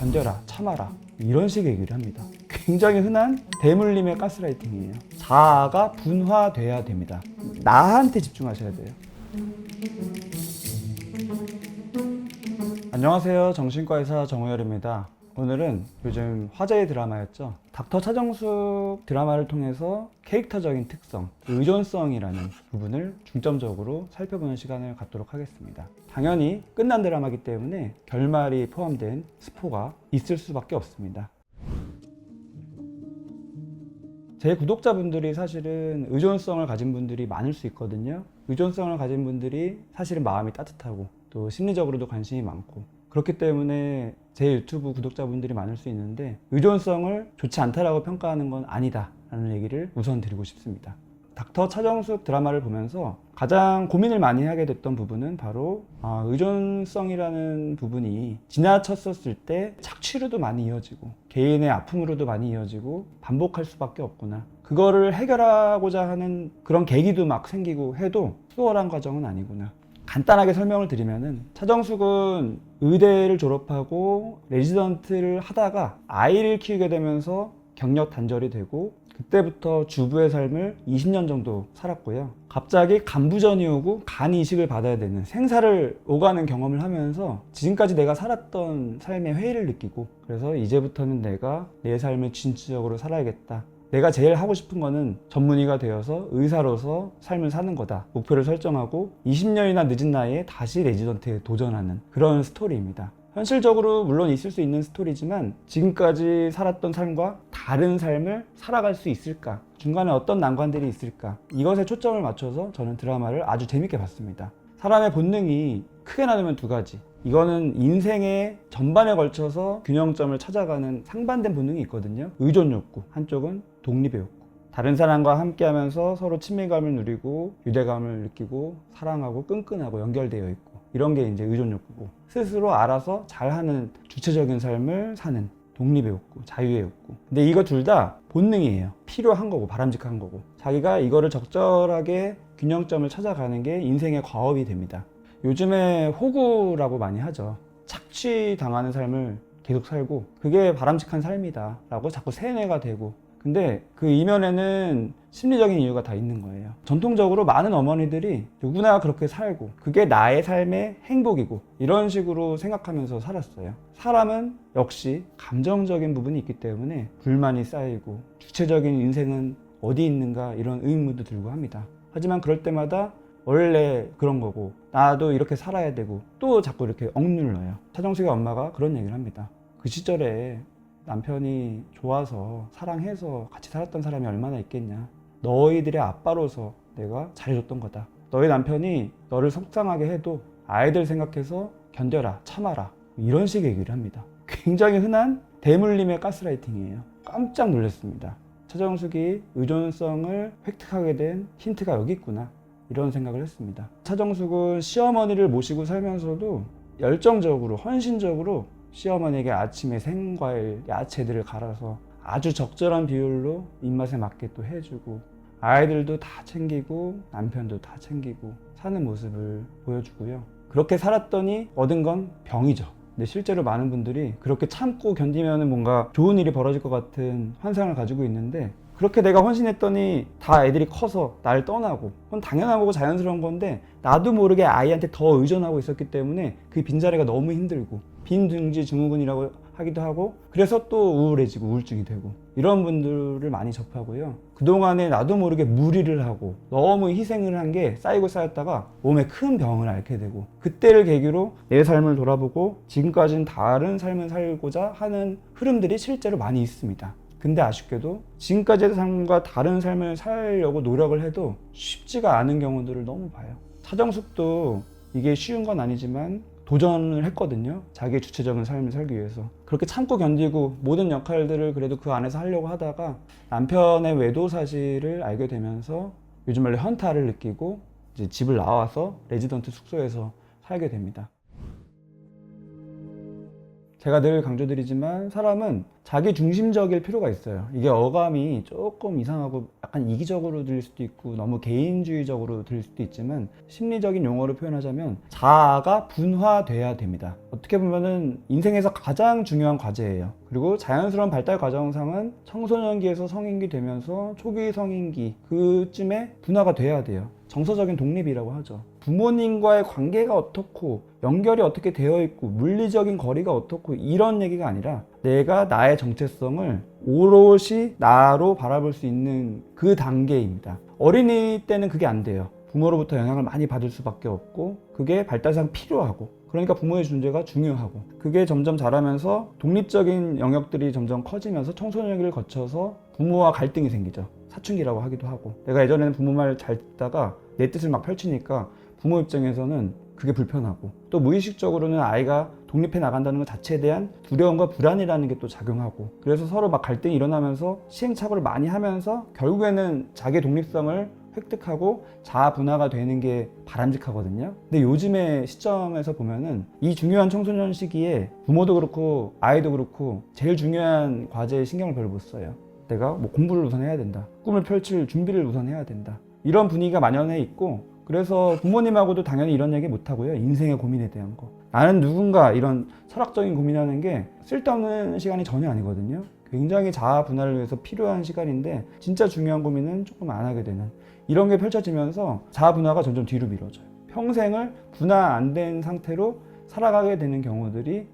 견뎌라, 참아라, 이런 식의 얘기를 합니다. 굉장히 흔한 대물림의 가스라이팅이에요. 자아가 분화돼야 됩니다. 나한테 집중하셔야 돼요. 안녕하세요, 정신과 의사 정우열입니다. 오늘은 요즘 화제의 드라마였죠. 닥터 차정숙 드라마를 통해서 캐릭터적인 특성, 의존성이라는 부분을 중점적으로 살펴보는 시간을 갖도록 하겠습니다. 당연히 끝난 드라마이기 때문에 결말이 포함된 스포가 있을 수밖에 없습니다. 제 구독자분들이 사실은 의존성을 가진 분들이 많을 수 있거든요. 의존성을 가진 분들이 사실은 마음이 따뜻하고 또 심리적으로도 관심이 많고, 그렇기 때문에 제 유튜브 구독자분들이 많을 수 있는데, 의존성을 좋지 않다라고 평가하는 건 아니다 라는 얘기를 우선 드리고 싶습니다. 닥터 차정숙 드라마를 보면서 가장 고민을 많이 하게 됐던 부분은 바로 의존성이라는 부분이 지나쳤었을 때 착취로도 많이 이어지고 개인의 아픔으로도 많이 이어지고 반복할 수밖에 없구나, 그거를 해결하고자 하는 그런 계기도 막 생기고 해도 수월한 과정은 아니구나. 간단하게 설명을 드리면은, 차정숙은 의대를 졸업하고 레지던트를 하다가 아이를 키우게 되면서 경력 단절이 되고, 그때부터 주부의 삶을 20년 정도 살았고요. 갑자기 간부전이 오고 간 이식을 받아야 되는 생사를 오가는 경험을 하면서 지금까지 내가 살았던 삶의 회의를 느끼고, 그래서 이제부터는 내가 내 삶을 진취적으로 살아야겠다, 내가 제일 하고 싶은 거는 전문의가 되어서 의사로서 삶을 사는 거다, 목표를 설정하고 20년이나 늦은 나이에 다시 레지던트에 도전하는 그런 스토리입니다. 현실적으로 물론 있을 수 있는 스토리지만, 지금까지 살았던 삶과 다른 삶을 살아갈 수 있을까, 중간에 어떤 난관들이 있을까, 이것에 초점을 맞춰서 저는 드라마를 아주 재밌게 봤습니다. 사람의 본능이 크게 나누면 두 가지, 이거는 인생의 전반에 걸쳐서 균형점을 찾아가는 상반된 본능이 있거든요. 의존 욕구, 한쪽은 독립의 욕구. 다른 사람과 함께 하면서 서로 친밀감을 누리고 유대감을 느끼고 사랑하고 끈끈하고 연결되어 있고, 이런 게 이제 의존 욕구고, 스스로 알아서 잘하는 주체적인 삶을 사는 독립의 욕구, 자유의 욕구. 근데 이거 둘 다 본능이에요. 필요한 거고 바람직한 거고, 자기가 이거를 적절하게 균형점을 찾아가는 게 인생의 과업이 됩니다. 요즘에 호구라고 많이 하죠. 착취당하는 삶을 계속 살고 그게 바람직한 삶이다 라고 자꾸 세뇌가 되고, 근데 그 이면에는 심리적인 이유가 다 있는 거예요. 전통적으로 많은 어머니들이 누구나 그렇게 살고 그게 나의 삶의 행복이고 이런 식으로 생각하면서 살았어요. 사람은 역시 감정적인 부분이 있기 때문에 불만이 쌓이고 주체적인 인생은 어디 있는가, 이런 의문도 들고 합니다. 하지만 그럴 때마다 원래 그런 거고 나도 이렇게 살아야 되고 또 자꾸 이렇게 억눌러요. 차정숙의 엄마가 그런 얘기를 합니다. 그 시절에 남편이 좋아서 사랑해서 같이 살았던 사람이 얼마나 있겠냐, 너희들의 아빠로서 내가 잘해줬던 거다, 너희 남편이 너를 속상하게 해도 아이들 생각해서 견뎌라, 참아라, 이런 식의 얘기를 합니다. 굉장히 흔한 대물림의 가스라이팅이에요. 깜짝 놀랐습니다. 차정숙이 의존성을 획득하게 된 힌트가 여기 있구나, 이런 생각을 했습니다. 차정숙은 시어머니를 모시고 살면서도 열정적으로, 헌신적으로 시어머니에게 아침에 생과일, 야채들을 갈아서 아주 적절한 비율로 입맛에 맞게 또 해주고, 아이들도 다 챙기고 남편도 다 챙기고 사는 모습을 보여주고요. 그렇게 살았더니 얻은 건 병이죠. 근데 실제로 많은 분들이 그렇게 참고 견디면 뭔가 좋은 일이 벌어질 것 같은 환상을 가지고 있는데, 그렇게 내가 헌신했더니 다 애들이 커서 날 떠나고, 그건 당연한 거고 자연스러운 건데, 나도 모르게 아이한테 더 의존하고 있었기 때문에 그 빈자리가 너무 힘들고 빈둥지 증후군이라고 하기도 하고, 그래서 또 우울해지고 우울증이 되고, 이런 분들을 많이 접하고요. 그동안에 나도 모르게 무리를 하고 너무 희생을 한 게 쌓이고 쌓였다가 몸에 큰 병을 앓게 되고, 그때를 계기로 내 삶을 돌아보고 지금까지는 다른 삶을 살고자 하는 흐름들이 실제로 많이 있습니다. 근데 아쉽게도 지금까지의 삶과 다른 삶을 살려고 노력을 해도 쉽지가 않은 경우들을 너무 봐요. 차정숙도 이게 쉬운 건 아니지만 도전을 했거든요. 자기의 주체적인 삶을 살기 위해서. 그렇게 참고 견디고 모든 역할들을 그래도 그 안에서 하려고 하다가 남편의 외도 사실을 알게 되면서 요즘 말로 현타를 느끼고 이제 집을 나와서 레지던트 숙소에서 살게 됩니다. 제가 늘 강조드리지만 사람은 자기 중심적일 필요가 있어요. 이게 어감이 조금 이상하고 약간 이기적으로 들릴 수도 있고 너무 개인주의적으로 들릴 수도 있지만 심리적인 용어로 표현하자면 자아가 분화돼야 됩니다. 어떻게 보면은 인생에서 가장 중요한 과제예요. 그리고 자연스러운 발달 과정상은 청소년기에서 성인기 되면서 초기 성인기 그쯤에 분화가 돼야 돼요. 정서적인 독립이라고 하죠. 부모님과의 관계가 어떻고 연결이 어떻게 되어 있고 물리적인 거리가 어떻고 이런 얘기가 아니라 내가 나의 정체성을 오롯이 나로 바라볼 수 있는 그 단계입니다. 어린이 때는 그게 안 돼요. 부모로부터 영향을 많이 받을 수밖에 없고 그게 발달상 필요하고 그러니까 부모의 존재가 중요하고 그게 점점 자라면서 독립적인 영역들이 점점 커지면서 청소년기를 거쳐서 부모와 갈등이 생기죠. 사춘기라고 하기도 하고 내가 예전에는 부모 말 잘 듣다가 내 뜻을 막 펼치니까 부모 입장에서는 그게 불편하고 또 무의식적으로는 아이가 독립해 나간다는 것 자체에 대한 두려움과 불안이라는 게 또 작용하고 그래서 서로 막 갈등이 일어나면서 시행착오를 많이 하면서 결국에는 자기의 독립성을 획득하고 자아 분화가 되는 게 바람직하거든요. 근데 요즘의 시점에서 보면은 이 중요한 청소년 시기에 부모도 그렇고 아이도 그렇고 제일 중요한 과제에 신경을 별로 못 써요. 내가 뭐 공부를 우선 해야 된다. 꿈을 펼칠 준비를 우선 해야 된다. 이런 분위기가 만연해 있고 그래서 부모님하고도 당연히 이런 얘기 못 하고요. 인생의 고민에 대한 거. 나는 누군가 이런 철학적인 고민하는 게 쓸데없는 시간이 전혀 아니거든요. 굉장히 자아 분할을 위해서 필요한 시간인데 진짜 중요한 고민은 조금 안 하게 되는 이런 게 펼쳐지면서 자아 분화가 점점 뒤로 미뤄져요. 평생을 분화 안 된 상태로 살아가게 되는 경우들이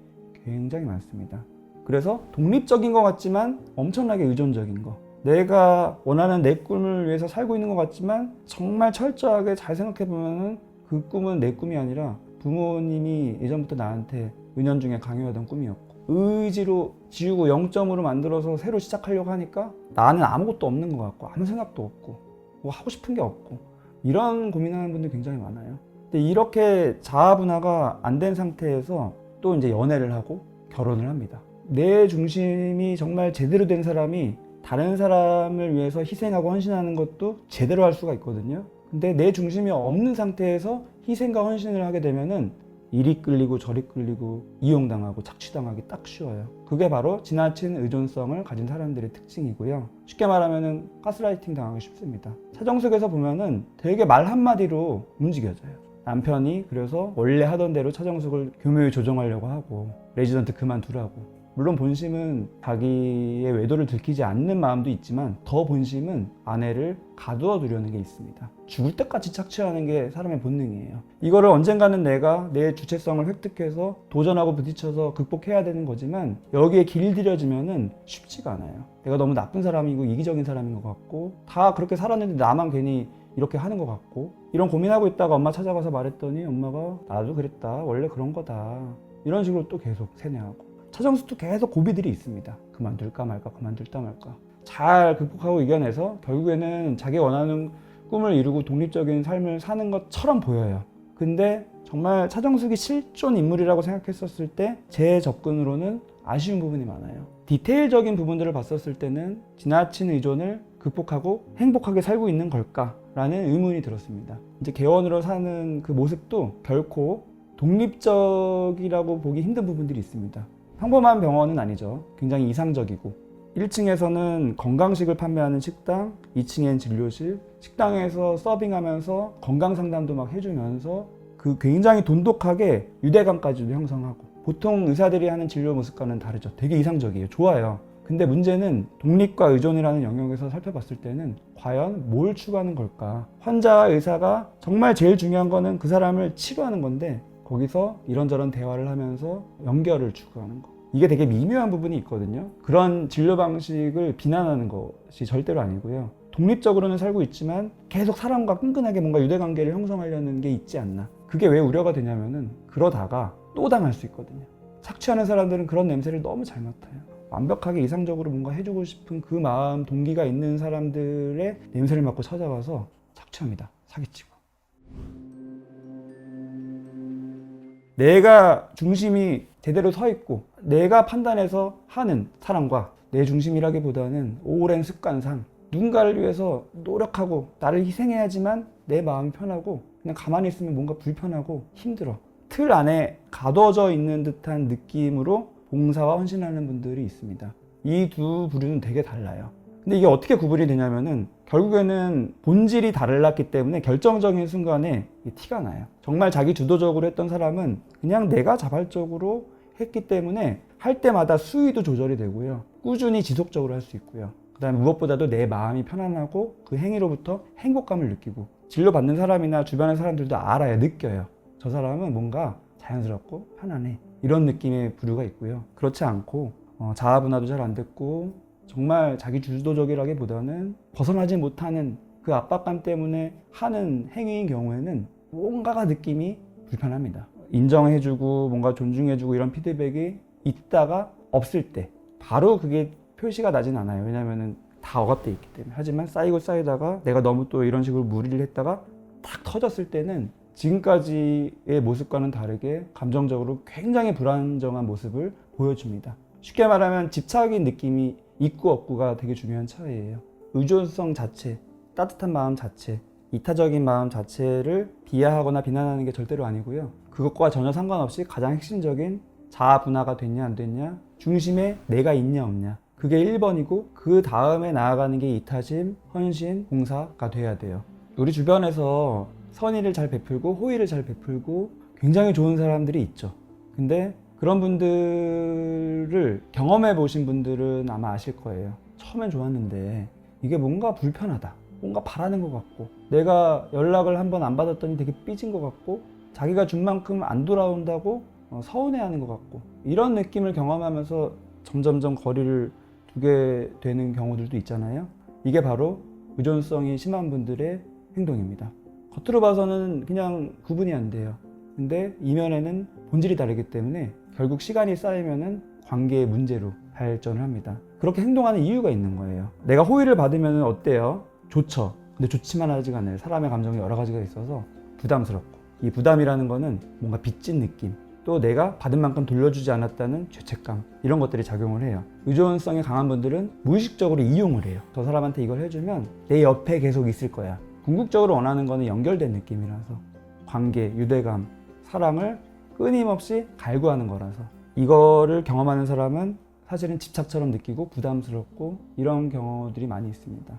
굉장히 많습니다. 그래서 독립적인 것 같지만 엄청나게 의존적인 거. 내가 원하는 내 꿈을 위해서 살고 있는 것 같지만 정말 철저하게 잘 생각해 보면은 그 꿈은 내 꿈이 아니라 부모님이 예전부터 나한테 은연중에 강요하던 꿈이었고 의지로 지우고 0점으로 만들어서 새로 시작하려고 하니까 나는 아무것도 없는 것 같고 아무 생각도 없고 뭐 하고 싶은 게 없고 이런 고민하는 분들 굉장히 많아요. 근데 이렇게 자아 분화가 안 된 상태에서 또 이제 연애를 하고 결혼을 합니다. 내 중심이 정말 제대로 된 사람이 다른 사람을 위해서 희생하고 헌신하는 것도 제대로 할 수가 있거든요. 근데 내 중심이 없는 상태에서 희생과 헌신을 하게 되면은 이리 끌리고 저리 끌리고 이용당하고 착취당하기 딱 쉬워요. 그게 바로 지나친 의존성을 가진 사람들의 특징이고요. 쉽게 말하면은 가스라이팅 당하기 쉽습니다. 차정숙에서 보면은 되게 말 한마디로 움직여져요. 남편이 그래서 원래 하던 대로 차정숙을 교묘히 조정하려고 하고 레지던트 그만두라고. 물론 본심은 자기의 외도를 들키지 않는 마음도 있지만 더 본심은 아내를 가두어 두려는 게 있습니다. 죽을 때까지 착취하는 게 사람의 본능이에요. 이거를 언젠가는 내가 내 주체성을 획득해서 도전하고 부딪혀서 극복해야 되는 거지만 여기에 길들여지면은 쉽지가 않아요. 내가 너무 나쁜 사람이고 이기적인 사람인 것 같고 다 그렇게 살았는데 나만 괜히 이렇게 하는 것 같고 이런 고민하고 있다가 엄마 찾아가서 말했더니 엄마가 나도 그랬다 원래 그런 거다 이런 식으로 또 계속 세뇌하고 차정숙도 계속 고비들이 있습니다. 그만둘까 말까 그만둘까 말까 잘 극복하고 이겨내서 결국에는 자기 원하는 꿈을 이루고 독립적인 삶을 사는 것처럼 보여요. 근데 정말 차정숙이 실존 인물이라고 생각했었을 때 제 접근으로는 아쉬운 부분이 많아요. 디테일적인 부분들을 봤었을 때는 지나친 의존을 극복하고 행복하게 살고 있는 걸까라는 의문이 들었습니다. 이제 개원으로 사는 그 모습도 결코 독립적이라고 보기 힘든 부분들이 있습니다. 평범한 병원은 아니죠. 굉장히 이상적이고 1층에서는 건강식을 판매하는 식당, 2층엔 진료실, 식당에서 서빙하면서 건강상담도 막 해주면서 그 굉장히 돈독하게 유대감까지도 형성하고 보통 의사들이 하는 진료 모습과는 다르죠. 되게 이상적이에요. 좋아요. 근데 문제는 독립과 의존이라는 영역에서 살펴봤을 때는 과연 뭘 추구하는 걸까? 환자와 의사가 정말 제일 중요한 거는 그 사람을 치료하는 건데 거기서 이런저런 대화를 하면서 연결을 추구하는 거. 이게 되게 미묘한 부분이 있거든요. 그런 진료 방식을 비난하는 것이 절대로 아니고요. 독립적으로는 살고 있지만 계속 사람과 끈끈하게 뭔가 유대관계를 형성하려는 게 있지 않나. 그게 왜 우려가 되냐면은 그러다가 또 당할 수 있거든요. 착취하는 사람들은 그런 냄새를 너무 잘 맡아요. 완벽하게 이상적으로 뭔가 해주고 싶은 그 마음, 동기가 있는 사람들의 냄새를 맡고 찾아가서 착취합니다. 사기치고. 내가 중심이 제대로 서 있고 내가 판단해서 하는 사람과 내 중심이라기보다는 오랜 습관상 누군가를 위해서 노력하고 나를 희생해야지만 내 마음이 편하고 그냥 가만히 있으면 뭔가 불편하고 힘들어. 틀 안에 가둬져 있는 듯한 느낌으로 봉사와 헌신하는 분들이 있습니다. 이 두 부류는 되게 달라요. 근데 이게 어떻게 구분이 되냐면은 결국에는 본질이 달랐기 때문에 결정적인 순간에 티가 나요. 정말 자기 주도적으로 했던 사람은 그냥 내가 자발적으로 했기 때문에 할 때마다 수위도 조절이 되고요. 꾸준히 지속적으로 할 수 있고요. 그다음에 무엇보다도 내 마음이 편안하고 그 행위로부터 행복감을 느끼고 진료받는 사람이나 주변의 사람들도 알아요. 느껴요. 저 사람은 뭔가 자연스럽고 편안해. 이런 느낌의 부류가 있고요. 그렇지 않고 자아분화도 잘 안 됐고 정말 자기 주도적이라기보다는 벗어나지 못하는 그 압박감 때문에 하는 행위인 경우에는 뭔가가 느낌이 불편합니다. 인정해주고 뭔가 존중해주고 이런 피드백이 있다가 없을 때 바로 그게 표시가 나진 않아요. 왜냐면은 다 억압돼 있기 때문에. 하지만 쌓이고 쌓이다가 내가 너무 또 이런 식으로 무리를 했다가 탁 터졌을 때는 지금까지의 모습과는 다르게 감정적으로 굉장히 불안정한 모습을 보여줍니다. 쉽게 말하면 집착인 느낌이 있고 없고가 되게 중요한 차이예요. 의존성 자체, 따뜻한 마음 자체, 이타적인 마음 자체를 비하하거나 비난하는 게 절대로 아니고요. 그것과 전혀 상관없이 가장 핵심적인 자아 분화가 됐냐 안 됐냐, 중심에 내가 있냐 없냐, 그게 1번이고 그 다음에 나아가는 게 이타심, 헌신, 봉사가 돼야 돼요. 우리 주변에서 선의를 잘 베풀고 호의를 잘 베풀고 굉장히 좋은 사람들이 있죠. 근데 그런 분들을 경험해 보신 분들은 아마 아실 거예요. 처음엔 좋았는데 이게 뭔가 불편하다. 뭔가 바라는 것 같고 내가 연락을 한번 안 받았더니 되게 삐진 것 같고 자기가 준 만큼 안 돌아온다고 서운해하는 것 같고 이런 느낌을 경험하면서 점점점 거리를 두게 되는 경우들도 있잖아요. 이게 바로 의존성이 심한 분들의 행동입니다. 겉으로 봐서는 그냥 구분이 안 돼요. 근데 이면에는 본질이 다르기 때문에 결국 시간이 쌓이면은 관계의 문제로 발전을 합니다. 그렇게 행동하는 이유가 있는 거예요. 내가 호의를 받으면 어때요? 좋죠. 근데 좋지만 하지가 않아요. 사람의 감정이 여러 가지가 있어서 부담스럽고 이 부담이라는 거는 뭔가 빚진 느낌 또 내가 받은 만큼 돌려주지 않았다는 죄책감 이런 것들이 작용을 해요. 의존성이 강한 분들은 무의식적으로 이용을 해요. 저 사람한테 이걸 해주면 내 옆에 계속 있을 거야. 궁극적으로 원하는 거는 연결된 느낌이라서 관계, 유대감, 사랑을 끊임없이 갈구하는 거라서 이거를 경험하는 사람은 사실은 집착처럼 느끼고 부담스럽고 이런 경우들이 많이 있습니다.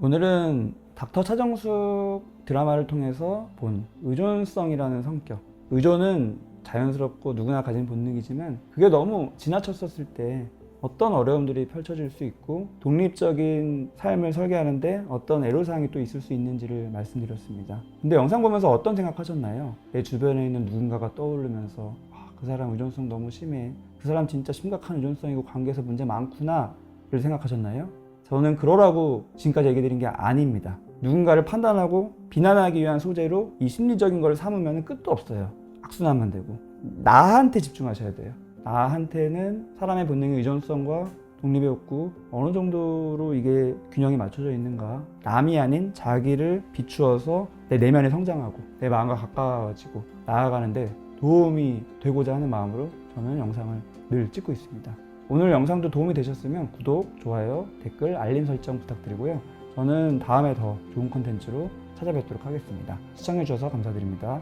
오늘은 닥터 차정숙 드라마를 통해서 본 의존성이라는 성격. 의존은 자연스럽고 누구나 가진 본능이지만 그게 너무 지나쳤었을 때 어떤 어려움들이 펼쳐질 수 있고 독립적인 삶을 설계하는데 어떤 애로사항이 또 있을 수 있는지를 말씀드렸습니다. 근데 영상 보면서 어떤 생각하셨나요? 내 주변에 있는 누군가가 떠오르면서 그 사람 의존성 너무 심해. 그 사람 진짜 심각한 의존성이고 관계에서 문제 많구나 를 생각하셨나요? 저는 그러라고 지금까지 얘기 드린 게 아닙니다. 누군가를 판단하고 비난하기 위한 소재로 이 심리적인 걸 삼으면 끝도 없어요. 악순환만 되고 나한테 집중하셔야 돼요. 나한테는 사람의 본능의 의존성과 독립의 욕구 어느 정도로 이게 균형이 맞춰져 있는가. 남이 아닌 자기를 비추어서 내 내면에 성장하고 내 마음과 가까워지고 나아가는데 도움이 되고자 하는 마음으로 저는 영상을 늘 찍고 있습니다. 오늘 영상도 도움이 되셨으면 구독, 좋아요, 댓글, 알림 설정 부탁드리고요. 저는 다음에 더 좋은 컨텐츠로 찾아뵙도록 하겠습니다. 시청해주셔서 감사드립니다.